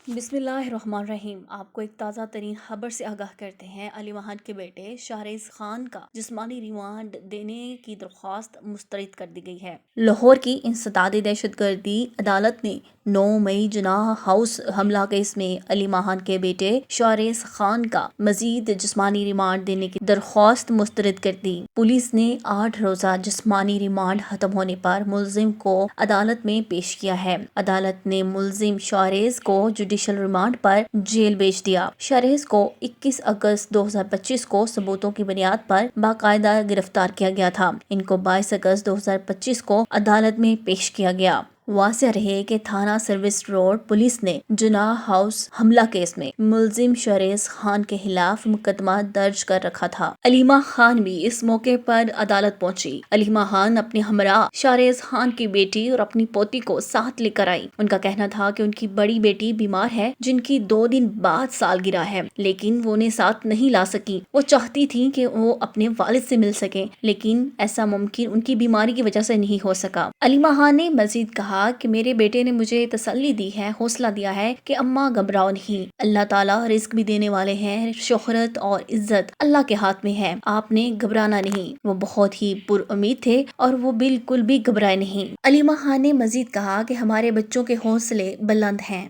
بسم اللہ الرحمن الرحیم۔ آپ کو ایک تازہ ترین خبر سے آگاہ کرتے ہیں۔ علی ماہان کے بیٹے شاہریز خان کا جسمانی ریمانڈ دینے کی درخواست مسترد کر دی گئی ہے۔ لاہور کی انسدادی دہشت گردی عدالت نے 9 مئی جناح ہاؤس حملہ کیس میں علی ماہان کے بیٹے شاہریز خان کا مزید جسمانی ریمانڈ دینے کی درخواست مسترد کر دی۔ پولیس نے 8 روزہ جسمانی ریمانڈ ختم ہونے پر ملزم کو عدالت میں پیش کیا ہے۔ عدالت نے ملزم شاہریز کو جوڈیشل ریمانڈ پر جیل بھیج دیا۔ شاہریز کو 21 اگست 2025 کو ثبوتوں کی بنیاد پر باقاعدہ گرفتار کیا گیا تھا۔ ان کو 22 اگست 2025 کو عدالت میں پیش کیا گیا۔ واضح رہے کہ تھانہ سروس روڈ پولیس نے جناح ہاؤس حملہ کیس میں ملزم شاہریز خان کے خلاف مقدمہ درج کر رکھا تھا۔ علیمہ خان بھی اس موقع پر عدالت پہنچی۔ علیمہ خان اپنے ہمراہ شاہریز خان کی بیٹی اور اپنی پوتی کو ساتھ لے کر آئی۔ ان کا کہنا تھا کہ ان کی بڑی بیٹی بیمار ہے جن کی 2 دن بعد سالگرہ ہے، لیکن وہ انہیں ساتھ نہیں لا سکی۔ وہ چاہتی تھی کہ وہ اپنے والد سے مل سکیں، لیکن ایسا ممکن ان کی بیماری کی وجہ سے نہیں ہو سکا۔ علیمہ خان نے مزید کہا کہ میرے بیٹے نے مجھے تسلی دی ہے، حوصلہ دیا ہے کہ اماں گھبراؤ نہیں، اللہ تعالیٰ رزق بھی دینے والے ہیں، شہرت اور عزت اللہ کے ہاتھ میں ہے، آپ نے گھبرانا نہیں۔ وہ بہت ہی پر امید تھے اور وہ بالکل بھی گھبرائے نہیں۔ علیمہ خان نے مزید کہا کہ ہمارے بچوں کے حوصلے بلند ہیں۔